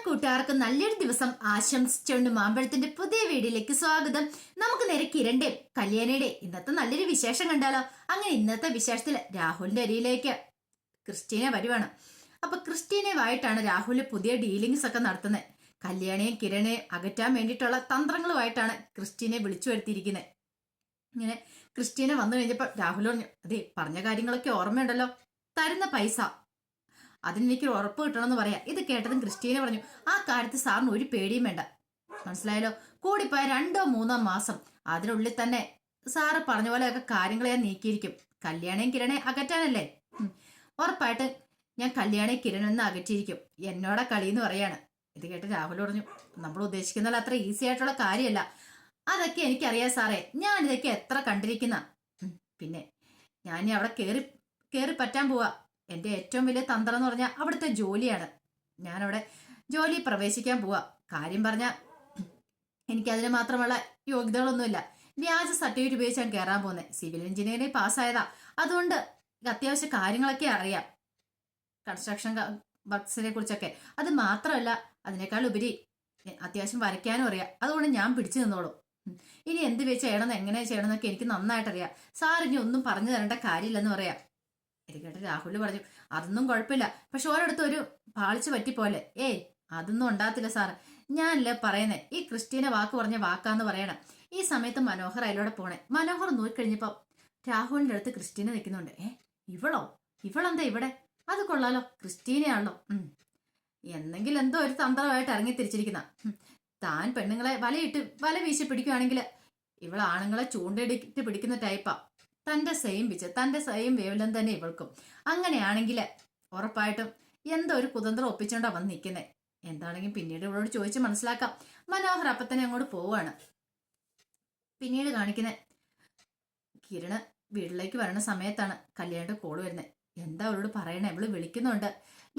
കൂട്ടുകാർക്ക് നല്ലൊരു ദിവസം ആശംസിച്ചുകൊണ്ട് മാമ്പഴത്തിന്റെ പുതിയ വീഡിയോയിലേക്ക് സ്വാഗതം. നമുക്ക് നേരെ കിരണിന്റെ കല്യാണിയുടെ ഇന്നത്തെ നല്ലൊരു വിശേഷം കണ്ടാലോ. അങ്ങനെ ഇന്നത്തെ വിശേഷത്തിൽ രാഹുലിന്റെ അരിയിലേക്ക് ക്രിസ്റ്റീന വരുവാണ്. അപ്പൊ ക്രിസ്റ്റീനയുമായിട്ടാണ് രാഹുൽ പുതിയ ഡീലിങ്സ് ഒക്കെ നടത്തുന്നത്. കല്യാണിയും കിരണയും അകറ്റാൻ വേണ്ടിയിട്ടുള്ള തന്ത്രങ്ങളുമായിട്ടാണ് ക്രിസ്റ്റീനെ വിളിച്ചു വരുത്തിയിരിക്കുന്നത്. ഇങ്ങനെ ക്രിസ്റ്റീന വന്നു കഴിഞ്ഞപ്പോ രാഹുൽ പറഞ്ഞു, അതെ പറഞ്ഞ കാര്യങ്ങളൊക്കെ ഓർമ്മയുണ്ടല്ലോ, തരുന്ന പൈസ അതിനെനിക്ക് ഉറപ്പ് കിട്ടണമെന്ന് പറയാം. ഇത് കേട്ടതും ക്രിസ്റ്റീന പറഞ്ഞു, ആ കാര്യത്തിൽ സാറിന് ഒരു പേടിയും വേണ്ട, മനസ്സിലായല്ലോ. കൂടിപ്പോയ 2-3 മാസം അതിനുള്ളിൽ തന്നെ സാറ് പറഞ്ഞ പോലെയൊക്കെ കാര്യങ്ങളെ ഞാൻ നീക്കിയിരിക്കും. കല്യാണിയും കിരണയും അകറ്റാനല്ലേ, ഉറപ്പായിട്ട് ഞാൻ കല്യാണിയും കിരണെന്ന് അകറ്റിയിരിക്കും. എന്നോടെ കളിയെന്ന് പറയാണ്. ഇത് കേട്ട് രാഹുൽ പറഞ്ഞു, നമ്മൾ ഉദ്ദേശിക്കുന്നത് അത്ര ഈസി ആയിട്ടുള്ള കാര്യമല്ല. അതൊക്കെ എനിക്കറിയാം സാറേ, ഞാൻ ഇതൊക്കെ എത്ര കണ്ടിരിക്കുന്ന. പിന്നെ ഞാൻ അവിടെ കേറി പറ്റാൻ പോവാ. എന്റെ ഏറ്റവും വലിയ തന്ത്രം എന്ന് പറഞ്ഞാൽ അവിടുത്തെ ജോലിയാണ്. ഞാനവിടെ ജോലി പ്രവേശിക്കാൻ പോവാ. കാര്യം പറഞ്ഞാൽ എനിക്കതിന് മാത്രമുള്ള യോഗ്യതകളൊന്നുമില്ല. വ്യാജ സർട്ടിഫിക്കറ്റ് ഉപയോഗിച്ച് ഞാൻ കയറാൻ പോകുന്നത്. സിവിൽ എഞ്ചിനീയറിംഗ് പാസ്സായതാ. അതുകൊണ്ട് അത്യാവശ്യ കാര്യങ്ങളൊക്കെ അറിയാം, കൺസ്ട്രക്ഷൻ വർക്ക്സിനെ കുറിച്ചൊക്കെ. അത് മാത്രമല്ല, അതിനേക്കാൾ ഉപരി അത്യാവശ്യം വരയ്ക്കാനും അറിയാം. അതുകൊണ്ട് ഞാൻ പിടിച്ചു നിന്നോളൂ. ഇനി എന്ത് വെച്ച് ചെയ്യണം, എങ്ങനെ ചെയ്യണം എന്നൊക്കെ എനിക്ക് നന്നായിട്ടറിയാം. സാർ ഇനി ഒന്നും പറഞ്ഞു തരേണ്ട കാര്യമില്ലെന്ന് പറയാം. ഇത് കേട്ട് രാഹുൽ പറഞ്ഞു, അതൊന്നും കുഴപ്പമില്ല, പക്ഷെ ഓരോടത്തും ഒരു പാളിച്ച പറ്റിപ്പോലെ. അതൊന്നും ഉണ്ടാകത്തില്ല സാർ, ഞാനല്ലേ പറയുന്നേ. ഈ ക്രിസ്റ്റീന വാക്ക് പറഞ്ഞ വാക്കാന്ന് പറയണം. ഈ സമയത്ത് മനോഹർ അതിലൂടെ പോണേ. മനോഹർ നോക്കിക്കഴിഞ്ഞപ്പോ രാഹുലിന്റെ അടുത്ത് ക്രിസ്റ്റീന നിൽക്കുന്നുണ്ട്. ഇവളെന്താ ഇവിടെ? അത് കൊള്ളാലോ, ക്രിസ്റ്റീനയാണല്ലോ. എന്നെങ്കിലും എന്തോ ഒരു തന്ത്രമായിട്ട് ഇറങ്ങി തിരിച്ചിരിക്കുന്ന. താൻ പെണ്ണുങ്ങളെ വല വീശി പിടിക്കുകയാണെങ്കിൽ ഇവൾ ആണുങ്ങളെ ചൂണ്ടയിടിട്ട് പിടിക്കുന്ന ടൈപ്പാ. തന്റെ സെയിം വേവലം തന്നെ ഇവൾക്കും. അങ്ങനെയാണെങ്കിൽ ഉറപ്പായിട്ടും എന്തോ ഒരു കുതന്ത്രം ഒപ്പിച്ചോണ്ടാ വന്ന് നിൽക്കുന്നത്. എന്താണെങ്കിലും പിന്നീട് ഇവളോട് ചോദിച്ച് മനസ്സിലാക്കാം. മനോഹർ അപ്പൊ തന്നെ അങ്ങോട്ട് പോവാണ്. പിന്നീട് കാണിക്കുന്നത് കിരണ് വീട്ടിലേക്ക് വരണ സമയത്താണ് കല്യാണിയുടെ കോള് വരുന്നത്. എന്താ അവളോട് പറയണേ? ഇവള് വിളിക്കുന്നുണ്ട്,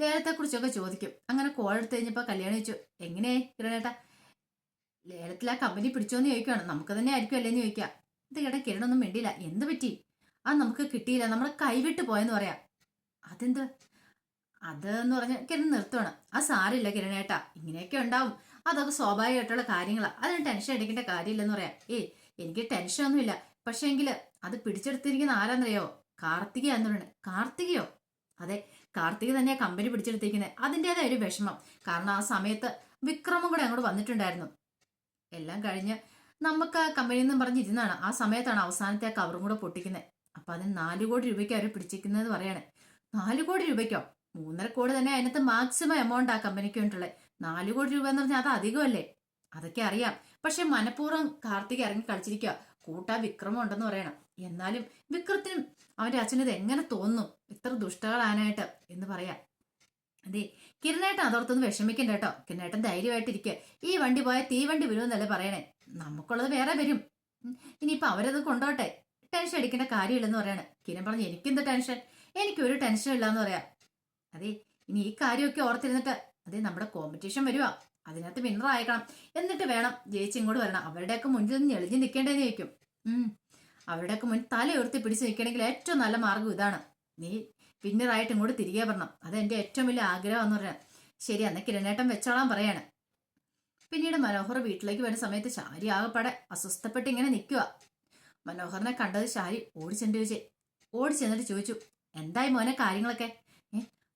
ലേലത്തെ കുറിച്ചൊക്കെ ചോദിക്കും. അങ്ങനെ കോൾ എടുത്തു കഴിഞ്ഞപ്പോ കല്യാണി ചോദിച്ചു, എങ്ങനെയാ കിരണേട്ടാ ലേലത്തിൽ ആ കമ്പനി പിടിച്ചോന്ന് ചോദിക്കുകയാണ്. നമുക്ക് തന്നെ ആയിരിക്കും അല്ലേന്ന് ചോദിക്കാം. ഇത് കേട്ട കിരണൊന്നും മിണ്ടിയില്ല. എന്ത് പറ്റി? അത് നമുക്ക് കിട്ടിയില്ല, നമ്മൾ കൈവിട്ട് പോയെന്ന് പറയാം. അതെന്ത്? അതെന്ന് പറഞ്ഞ കിരൺ നിർത്തുവാണ്. ആ സാരില്ല കിരണേട്ടാ, ഇങ്ങനെയൊക്കെ ഉണ്ടാവും, അതൊക്കെ സ്വാഭാവികമായിട്ടുള്ള കാര്യങ്ങളാ, അതിന് ടെൻഷൻ അടിക്കേണ്ട കാര്യമില്ലെന്ന് പറയാം. എനിക്ക് ടെൻഷൻ ഒന്നുമില്ല, പക്ഷേ എങ്കില് അത് പിടിച്ചെടുത്തിരിക്കുന്ന ആരാന്നറിയോ? കാർത്തികയാന്ന് പറയുന്നത്. കാർത്തികയോ? അതെ, കാർത്തിക തന്നെയാ കമ്പനി പിടിച്ചെടുത്തിരിക്കുന്നത്. അതിൻ്റെതായ ഒരു വിഷമം. കാരണം ആ സമയത്ത് വിക്രമും കൂടെ അങ്ങോട്ട് വന്നിട്ടുണ്ടായിരുന്നു. എല്ലാം കഴിഞ്ഞ് നമുക്ക് ആ കമ്പനിയിൽ നിന്നും പറഞ്ഞിരുന്നാണ്. ആ സമയത്താണ് അവസാനത്തെ ആ കവറും കൂടെ പൊട്ടിക്കുന്നത്. അപ്പൊ അതിന് 4 കോടി രൂപയ്ക്ക് അവർ പിടിച്ചിരിക്കുന്നത് പറയാണ്. 4 കോടി രൂപയ്ക്കോ? 3.5 കോടി തന്നെ അതിനകത്ത് മാക്സിമം എമൗണ്ട് ആ കമ്പനിക്ക് വേണ്ടിയിട്ടുള്ളത്. 4 കോടി രൂപ എന്ന് പറഞ്ഞാൽ അത് അധികമല്ലേ? അതൊക്കെ അറിയാം, പക്ഷെ മനഃപൂർവ്വം കാർത്തിക് ഇറങ്ങി കളിച്ചിരിക്കുക. കൂട്ടാ വിക്രമം ഉണ്ടെന്ന് പറയണം. എന്നാലും വിക്രത്തിനും അവന്റെ അച്ഛനും ഇത് എങ്ങനെ തോന്നുന്നു, ഇത്ര ദുഷ്ടകളാനായിട്ട് എന്ന് പറയാം. അതെ, കിരണേട്ടൻ അതോർത്തൊന്നും വിഷമിക്കണ്ട കേട്ടോ. കിരണേട്ടൻ ധൈര്യമായിട്ടിരിക്കുക. ഈ വണ്ടി പോയാൽ തീവണ്ടി വരുമെന്നല്ലേ പറയണേ. നമുക്കുള്ളത് വേറെ വരും. ഇനിയിപ്പൊ അവരത് കൊണ്ടോട്ടെ, ടെൻഷൻ അടിക്കേണ്ട കാര്യമില്ലെന്ന് പറയാണ്. കിരൺ പറഞ്ഞു, എനിക്കെന്ത് ടെൻഷൻ? എനിക്കൊരു ടെൻഷൻ ഇല്ലാന്ന് പറയാം. അതെ, ഇനി ഈ കാര്യമൊക്കെ ഓർത്തിരുന്നിട്ട്, അതെ നമ്മുടെ കോമ്പറ്റീഷൻ വരുവാ, അതിനകത്ത് വിന്നർ ആയിക്കണം. എന്നിട്ട് വേണം ജയിച്ച് ഇങ്ങോട്ട് വരണം. അവരുടെയൊക്കെ മുന്നിൽ നിന്ന് എളിഞ്ഞ് നിൽക്കേണ്ടതെന്ന് ചോദിക്കും. അവരുടെയൊക്കെ മുന്നിൽ തല ഉയർത്തി പിടിച്ച് നിൽക്കണമെങ്കിൽ ഏറ്റവും നല്ല മാർഗം ഇതാണ്. നീ വിന്നറായിട്ട് ഇങ്ങോട്ട് തിരികെ വരണം. അതെന്റെ ഏറ്റവും വലിയ ആഗ്രഹം എന്ന് പറയാം. ശരി, അന്ന് കിരണേട്ടൻ വെച്ചോളാൻ പറയാണ്. പിന്നീട് മനോഹർ വീട്ടിലേക്ക് വരുന്ന സമയത്ത് ശാരി ആകെപ്പാടെ അസ്വസ്ഥപ്പെട്ട് ഇങ്ങനെ നിൽക്കുക. മനോഹറിനെ കണ്ടത് ശാരി ഓടിച്ചെന്നിട്ട് ചോദിച്ചു, എന്തായി മോനെ കാര്യങ്ങളൊക്കെ?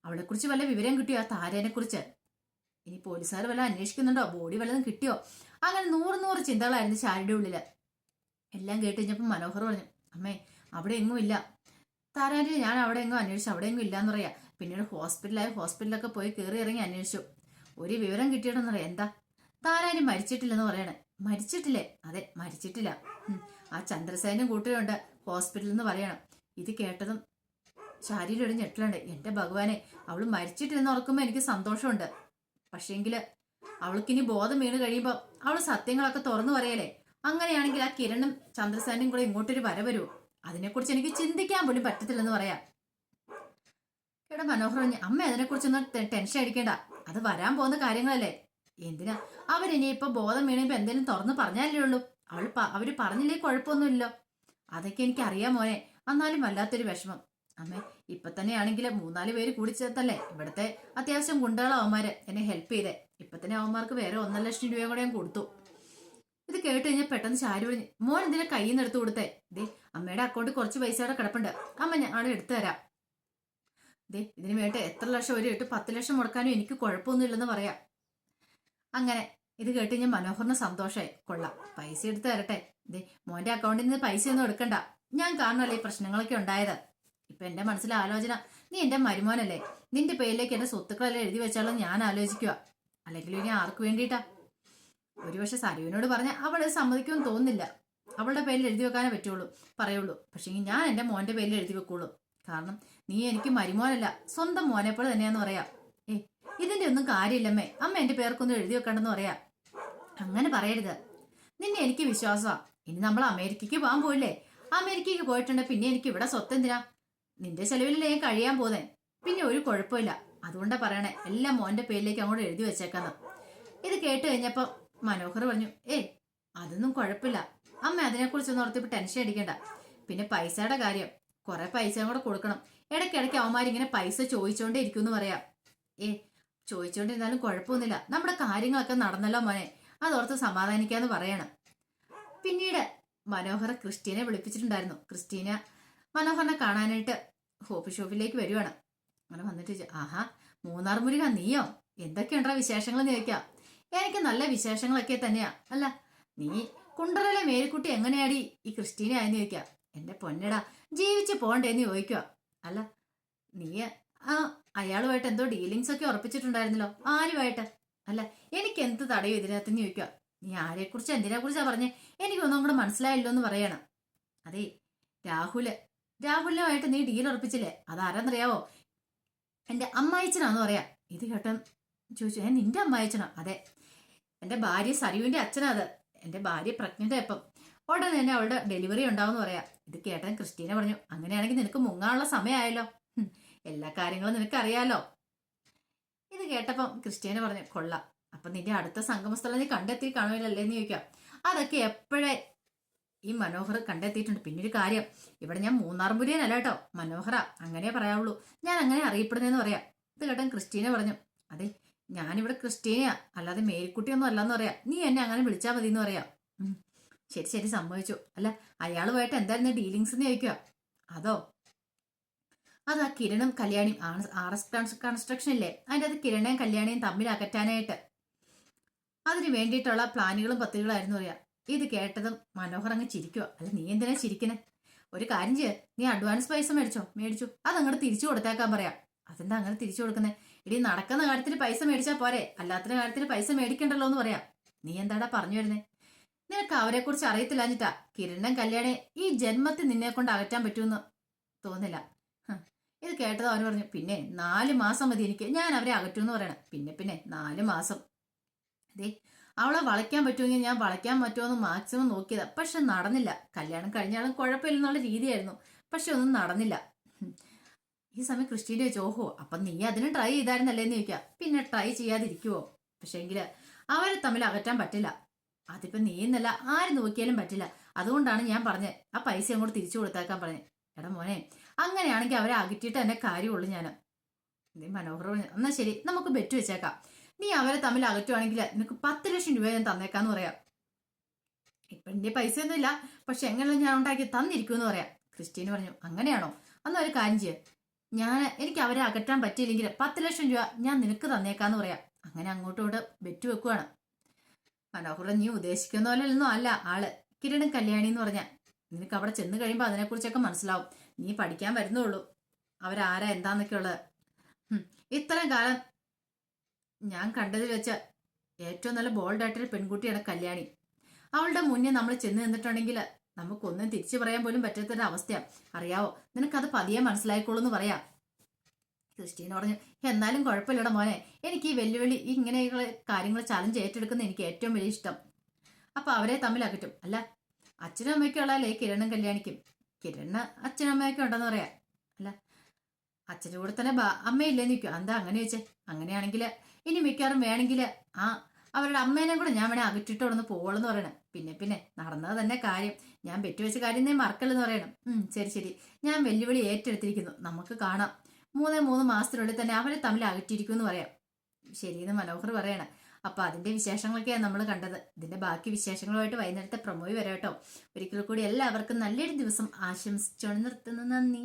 അവളെ കുറിച്ച് വല്ല വിവരം കിട്ടിയോ? ആ താരേനെ കുറിച്ച് ഇനി പോലീസുകാർ വല്ല അന്വേഷിക്കുന്നുണ്ടോ? ബോഡി വല്ലതും കിട്ടിയോ? അങ്ങനെ 100 ചിന്തകളായിരുന്നു ശാരിയുടെ ഉള്ളില്. എല്ലാം കേട്ട് കഴിഞ്ഞപ്പോ മനോഹർ പറഞ്ഞു, അമ്മേ അവിടെ എങ്ങും ഇല്ല. താരാൻ്റെ ഞാൻ അവിടെ എങ്ങും അന്വേഷിച്ചു, അവിടെ എങ്ങും ഇല്ലാന്ന് പറയാ. പിന്നീട് ഹോസ്പിറ്റലൊക്കെ പോയി കയറി ഇറങ്ങി അന്വേഷിച്ചു. ഒരു വിവരം കിട്ടിയിട്ടെന്ന് പറയാം. എന്താ? താരാനി മരിച്ചിട്ടില്ലെന്ന് പറയണേ. മരിച്ചിട്ടില്ലേ? അതെ, മരിച്ചിട്ടില്ല. ആ ചന്ദ്രസേനും കൂട്ടരുണ്ട് ഹോസ്പിറ്റലിൽ എന്ന് പറയണം. ഇത് കേട്ടതും ശാരീരിയുടെ ഞെട്ടലുണ്ട്. എന്റെ ഭഗവാനെ, അവള് മരിച്ചിട്ടില്ലെന്ന് ഓർക്കുമ്പോ എനിക്ക് സന്തോഷമുണ്ട്. പക്ഷേങ്കില് അവൾക്കിനി ബോധം വീണ് കഴിയുമ്പോ അവള് സത്യങ്ങളൊക്കെ തുറന്നു പറയലേ. അങ്ങനെയാണെങ്കിൽ ആ കിരണും ചന്ദ്രസേനും കൂടെ ഇങ്ങോട്ടൊരു വരവരുമോ? അതിനെക്കുറിച്ച് എനിക്ക് ചിന്തിക്കാൻ പോലും പറ്റത്തില്ലെന്ന് പറയാം. ഇവിടെ മനോഹർ പറഞ്ഞു, അമ്മ അതിനെക്കുറിച്ചൊന്നും ടെൻഷൻ അടിക്കേണ്ട, അത് വരാൻ പോകുന്ന കാര്യങ്ങളല്ലേ. എന്തിനാ? അവരിനിയിപ്പോ ബോധം വീണുമ്പോ എന്തെങ്കിലും തുറന്ന് പറഞ്ഞാലേ ഉള്ളൂ. അവര് പറഞ്ഞില്ലേ കുഴപ്പമൊന്നുമില്ലല്ലോ. അതൊക്കെ എനിക്ക് അറിയാം മോനെ, എന്നാലും വല്ലാത്തൊരു വിഷമം. അമ്മേ, ഇപ്പൊ തന്നെയാണെങ്കിൽ 3-4 പേര് കൂടി ചേർത്തല്ലേ ഇവിടുത്തെ അത്യാവശ്യം ഗുണ്ടകളവന്മാര് എന്നെ ഹെൽപ്പ് ചെയ്തേ. ഇപ്പൊ ഇപ്പൊ തന്നെ അവന്മാർക്ക് വേറെ 1,00,000 രൂപയും കൂടെ ഞാൻ കൊടുത്തു. ഇത് കേട്ട് കഴിഞ്ഞാൽ പെട്ടെന്ന് ചാരി പറഞ്ഞു, മോൻ എന്തിനാ കയ്യിൽ നിന്ന് എടുത്ത് കൊടുത്തേ? ദേ അമ്മയുടെ അക്കൗണ്ടിൽ കുറച്ച് പൈസ അവിടെ കിടപ്പുണ്ട്, അമ്മ ഞങ്ങൾ എടുത്തു തരാം. ദേ ഇതിന് വേണ്ട എത്ര ലക്ഷം ഒരു 8-10 ലക്ഷം മുടക്കാനും എനിക്ക് കുഴപ്പമൊന്നുമില്ലെന്ന് പറയാം. അങ്ങനെ ഇത് കേട്ട് ഞാൻ മനോഹറിന് സന്തോഷമായി. കൊള്ളാം, പൈസ എടുത്ത് തരട്ടെ. ദേ മോന്റെ അക്കൗണ്ടിൽ നിന്ന് പൈസയൊന്നും എടുക്കണ്ട, ഞാൻ കാണണല്ലേ ഈ പ്രശ്നങ്ങളൊക്കെ ഉണ്ടായത്. ഇപ്പൊ എന്റെ മനസ്സിലെ ആലോചന, നീ എന്റെ മരുമോനല്ലേ, നിന്റെ പേരിലേക്ക് എന്റെ സ്വത്തുക്കളെല്ലാം എഴുതി വെച്ചാലോ ഞാൻ ആലോചിക്കുക. അല്ലെങ്കിൽ ഇനി ആർക്ക് വേണ്ടിയിട്ടാ? ഒരുപക്ഷെ സരുവിനോട് പറഞ്ഞ അവള് സമ്മതിക്കുമെന്ന് തോന്നുന്നില്ല. അവളുടെ പേരിൽ എഴുതി വെക്കാനേ പറയുള്ളൂ. പക്ഷേ ഞാൻ എന്റെ മോന്റെ പേരിൽ എഴുതി വെക്കുള്ളൂ. കാരണം നീ എനിക്ക് മരുമോനല്ല, സ്വന്തം മോനെ പോലെ തന്നെയാന്ന് പറയാം. ഇതിന്റെ ഒന്നും കാര്യമില്ലമ്മേ, അമ്മ എന്റെ പേർക്കൊന്നും എഴുതി വെക്കണ്ടെന്ന് പറയാം. അങ്ങനെ പറയരുത്, നിന്നെ എനിക്ക് വിശ്വാസമാ. ഇനി നമ്മൾ അമേരിക്കക്ക് പോകാൻ പോയില്ലേ? അമേരിക്കക്ക് പോയിട്ടുണ്ട്, പിന്നെ എനിക്ക് ഇവിടെ സ്വത്ത് എന്തിനാ? നിന്റെ ചെലവിലല്ലേ ഞാൻ കഴിയാൻ പോന്നെ, പിന്നെ ഒരു കുഴപ്പമില്ല. അതുകൊണ്ടാ പറയണേ, എല്ലാം മോന്റെ പേരിലേക്ക് അങ്ങോട്ട് എഴുതി വെച്ചേക്കാന്ന്. ഇത് കേട്ട് കഴിഞ്ഞപ്പോ മനോഹർ പറഞ്ഞു, അതൊന്നും കുഴപ്പമില്ല അമ്മ, അതിനെക്കുറിച്ചൊന്നും ഓർത്തിപ്പോ ടെൻഷൻ അടിക്കണ്ട. പിന്നെ പൈസയുടെ കാര്യം, കുറെ പൈസയും കൂടെ കൊടുക്കണം. ഇടയ്ക്കിടയ്ക്ക് അവന്മാരിങ്ങനെ പൈസ ചോദിച്ചോണ്ടേ ഇരിക്കുമെന്ന് പറയാം. ചോദിച്ചോണ്ടിരുന്നാലും കുഴപ്പമൊന്നുമില്ല, നമ്മുടെ കാര്യങ്ങളൊക്കെ നടന്നല്ലോ മോനെ, അതോർത്ത് സമാധാനിക്കാന്ന് പറയണം. പിന്നീട് മനോഹർ ക്രിസ്റ്റീനെ വിളിപ്പിച്ചിട്ടുണ്ടായിരുന്നു. ക്രിസ്റ്റീന മനോഹറിനെ കാണാനായിട്ട് കോഫി ഷോപ്പിലേക്ക് വരുവാണ്. അങ്ങനെ വന്നിട്ട്, ആഹാ മൂന്നാർ മുരുക, നീയോ? എന്തൊക്കെയുണ്ടാ വിശേഷങ്ങൾ ചോദിക്കാം. എനിക്ക് നല്ല വിശേഷങ്ങളൊക്കെ തന്നെയാ. അല്ല നീ കുണ്ടറയിലെ മേരിക്കുട്ടി എങ്ങനെയാടി ഈ ക്രിസ്റ്റീന ആയെന്ന് ചോദിക്കാം. എന്റെ പൊന്നടാ, ജീവിച്ച് പോണ്ടേന്ന് ചോദിക്കുക. അല്ല നീ അയാളുമായിട്ട് എന്തോ ഡീലിങ്സ് ഒക്കെ ഉറപ്പിച്ചിട്ടുണ്ടായിരുന്നല്ലോ, ആരുമായിട്ട്? അല്ല എനിക്ക് എന്ത് തടയും ഇതിനകത്തെന്ന് ചോദിക്കുക. നീ ആരെക്കുറിച്ച് എന്തിനെ കുറിച്ചാ പറഞ്ഞേ? എനിക്കൊന്നും കൂടെ മനസ്സിലായില്ലോ എന്ന് പറയണം. അതെ രാഹുലുമായിട്ട് നീ ഡീൽ ഉറപ്പിച്ചില്ലേ, അതാരെന്നറിയാവോ? എന്റെ അമ്മായിച്ചനാന്ന് പറയാ. ഇത് കേട്ടോ ചോദിച്ചു, നിന്റെ അമ്മായിച്ചനോ? അതെ, എന്റെ ഭാര്യ സരുവിന്റെ അച്ഛനാ. അത് എന്റെ ഭാര്യ പ്രഗ്നന്റ് ആയപ്പം ഉടനെ തന്നെ അവളുടെ ഡെലിവറി ഉണ്ടാവും പറയാ. ഇത് കേട്ടാൻ ക്രിസ്റ്റീന പറഞ്ഞു, അങ്ങനെയാണെങ്കിൽ നിനക്ക് മുങ്ങാനുള്ള സമയമായല്ലോ, എല്ലാ കാര്യങ്ങളും നിനക്ക് അറിയാലോ. ഇത് കേട്ടപ്പം ക്രിസ്റ്റീന പറഞ്ഞു, കൊള്ളാം, അപ്പൊ നിന്റെ അടുത്ത സംഗമസ്ഥലം നീ കണ്ടെത്തി കാണുമല്ലേ എന്ന് ചോദിക്കാം. അതൊക്കെ എപ്പോഴേ ഈ മനോഹർ കണ്ടെത്തിയിട്ടുണ്ട്. പിന്നെ ഒരു കാര്യം, ഇവിടെ ഞാൻ മൂന്നാർമുരിയനല്ല കേട്ടോ, മനോഹര, അങ്ങനെ പറയാവുള്ളൂ, ഞാൻ അങ്ങനെ അറിയപ്പെടുന്നതെന്ന് പറയാം. ഇത് കേട്ടാൻ ക്രിസ്റ്റീന പറഞ്ഞു, അതെ ഞാനിവിടെ ക്രിസ്റ്റീനയാ, അല്ലാതെ മേരിക്കുട്ടിയൊന്നും അല്ലാന്ന് പറയാം, നീ എന്നെ അങ്ങനെ വിളിച്ചാൽ മതി എന്ന് പറയാം. ശരി ശരി സമ്മതിച്ചു. അല്ല അയാളുമായിട്ട് എന്തായിരുന്നു ഡീലിങ്സ് എന്ന് ചോദിക്കുക. അതാ കിരണും കല്യാണിയും RS കൺസ്ട്രക്ഷൻ ഇല്ലേ, അതിൻ്റെ അത് കിരണയും കല്യാണിയും തമ്മിൽ അകറ്റാനായിട്ട് അതിന് വേണ്ടിയിട്ടുള്ള പ്ലാനുകളും പദ്ധതികളായിരുന്നു പറയാം. ഇത് കേട്ടതും മനോഹർ അങ്ങ് ചിരിക്കുക. അല്ല നീ എന്തിനാ ചിരിക്കണേ? ഒരു കാര്യം ചെയ്യ, നീ അഡ്വാൻസ് പൈസ മേടിച്ചു, അതങ്ങോട്ട് തിരിച്ചു കൊടുത്തേക്കാൻ പറയാം. അതെന്താ അങ്ങനെ തിരിച്ചു കൊടുക്കുന്നത്? ഇടി നടക്കുന്ന കാര്യത്തിന് പൈസ മേടിച്ചാൽ പോരെ, അല്ലാത്ത കാര്യത്തിന് പൈസ മേടിക്കണ്ടല്ലോ എന്ന് പറയാം. നീ എന്താടാ പറഞ്ഞു വരുന്നേ? നിനക്ക് അവരെ കുറിച്ച് അറിയത്തില്ലാഞ്ഞിട്ടാ. കിരണൻ കല്യാണെ ഈ ജന്മത്തിൽ നിന്നെ കൊണ്ട് അകറ്റാൻ പറ്റുമെന്ന് തോന്നില്ല. ഇത് കേട്ടത് അവന് പറഞ്ഞു, പിന്നെ 4 മാസം മതി എനിക്ക്, ഞാൻ അവരെ അകറ്റുമെന്ന് പറയണം. പിന്നെ 4 മാസം. അതെ അവളെ വളയ്ക്കാൻ പറ്റുമെങ്കിൽ ഞാൻ വളയ്ക്കാൻ പറ്റുമെന്ന് മാക്സിമം നോക്കിയതാ, പക്ഷെ നടന്നില്ല. കല്യാണം കഴിഞ്ഞാലും കുഴപ്പമില്ലെന്നുള്ള രീതിയായിരുന്നു, പക്ഷെ ഒന്നും നടന്നില്ല. ഈ സമയം ക്രിസ്റ്റീന ചോദിച്ചു, ഓഹോ അപ്പൊ നീ അതിന് ട്രൈ ചെയ്തായിരുന്നല്ലേന്ന് ചോദിക്കാം. പിന്നെ ട്രൈ ചെയ്യാതിരിക്കുവോ? പക്ഷെങ്കില് അവരെ തമ്മിൽ അകറ്റാൻ പറ്റില്ല. അതിപ്പോ നീ എന്നല്ല ആര് നോക്കിയാലും പറ്റില്ല. അതുകൊണ്ടാണ് ഞാൻ പറഞ്ഞത് ആ പൈസ അങ്ങോട്ട് തിരിച്ചു കൊടുത്തേക്കാൻ പറഞ്ഞത്. എടാ മോനെ, അങ്ങനെയാണെങ്കിൽ അവരെ അകറ്റിയിട്ട് തന്നെ കാര്യമുള്ളൂ. ഞാൻ നീ മനോഹർ പറഞ്ഞു, എന്നാ ശരി നമുക്ക് ബെറ്റ് വെച്ചേക്കാം. നീ അവരെ തമ്മിൽ അകറ്റുവാണെങ്കിൽ നിനക്ക് 10 ലക്ഷം രൂപ ഞാൻ തന്നേക്കാന്ന് പറയാം. ഇപ്പൊ എന്റെ പൈസ ഒന്നും ഇല്ല, പക്ഷെ എങ്ങനെ ഞാൻ ഉണ്ടാക്കി തന്നിരിക്കുമെന്ന് പറയാം. ക്രിസ്റ്റീന് പറഞ്ഞു, അങ്ങനെയാണോ? അന്ന് ഒരു കാര്യം ചെയ്യ, എനിക്ക് അവരെ അകറ്റാൻ പറ്റിയില്ലെങ്കിൽ 10 ലക്ഷം രൂപ ഞാൻ നിനക്ക് തന്നേക്കാന്ന് പറയാം. അങ്ങനെ അങ്ങോട്ടോട്ട് ബെറ്റ് വെക്കുവാണ്. മനോഹർ നീ ഉദ്ദേശിക്കുന്ന പോലെയൊന്നും അല്ല ആള്. കിരണും കല്യാണി എന്ന് പറഞ്ഞാൽ നിനക്ക് അവിടെ ചെന്ന് കഴിയുമ്പോൾ അതിനെക്കുറിച്ചൊക്കെ മനസ്സിലാവും. നീ പഠിക്കാൻ വരുന്നുള്ളൂ അവരാരാ എന്താന്നൊക്കെ ഉള്ളത്. ഇത്രയും കാലം ഞാൻ കണ്ടതിൽ വെച്ച ഏറ്റവും നല്ല ബോൾഡായിട്ടൊരു പെൺകുട്ടിയാണ് കല്യാണി. അവളുടെ മുന്നേ നമ്മൾ ചെന്ന് നിന്നിട്ടുണ്ടെങ്കിൽ നമുക്കൊന്നും തിരിച്ചു പറയാൻ പോലും പറ്റാത്തൊരു അവസ്ഥയാണ്. അറിയാവോ, നിനക്കത് പതിയെ മനസ്സിലായിക്കോളൂ എന്ന് പറയാം. ക്രിസ്റ്റീന പറഞ്ഞു, എന്നാലും കുഴപ്പമില്ലട മോനെ, എനിക്ക് ഈ വെല്ലുവിളി ഇങ്ങനെയുള്ള കാര്യങ്ങൾ ചലഞ്ച് ഏറ്റെടുക്കുന്ന എനിക്ക് ഏറ്റവും വലിയ ഇഷ്ടം. അപ്പൊ അവരെ തമ്മിൽ അകറ്റും. അല്ല അച്ഛനും അമ്മയ്ക്കും ഉള്ളതല്ലേ കിരണും കല്യാണിക്കും? കിരണ് അച്ഛനും അമ്മയൊക്കെ ഉണ്ടെന്ന് പറയാം. അല്ല അച്ഛൻ്റെ കൂടെ തന്നെ അമ്മയില്ലേന്ന് നിൽക്കും. എന്താ അങ്ങനെ ചോദിച്ചേ? അങ്ങനെയാണെങ്കിൽ ഇനി മിക്കവാറും വേണമെങ്കിൽ അവരുടെ അമ്മേനെ കൂടെ ഞാൻ വേണേ അകറ്റിട്ട് അവിടെ നിന്ന് പോവളെന്ന് പറയണം. പിന്നെ നടന്നത് തന്നെ കാര്യം, ഞാൻ പെറ്റുവെച്ച കാര്യം നീ മറക്കല്ലെന്ന് പറയണം. ശരി ഞാൻ വെല്ലുവിളി ഏറ്റെടുത്തിരിക്കുന്നു, നമുക്ക് കാണാം. 3 മാസത്തിനുള്ളിൽ തന്നെ അവരെ തമ്മിൽ അകറ്റിയിരിക്കും എന്ന് പറയാം. ശരിയെന്ന് മനോഹർ പറയണം. അപ്പൊ അതിന്റെ വിശേഷങ്ങളൊക്കെയാണ് നമ്മൾ കണ്ടത്. ഇതിന്റെ ബാക്കി വിശേഷങ്ങളുമായിട്ട് വൈകുന്നേരത്തെ പ്രൊമോയി വരാം കേട്ടോ. ഒരിക്കൽ കൂടി എല്ലാവർക്കും നല്ലൊരു ദിവസം ആശംസിച്ചുകൊണ്ട് നിർത്തുന്നു. നന്ദി.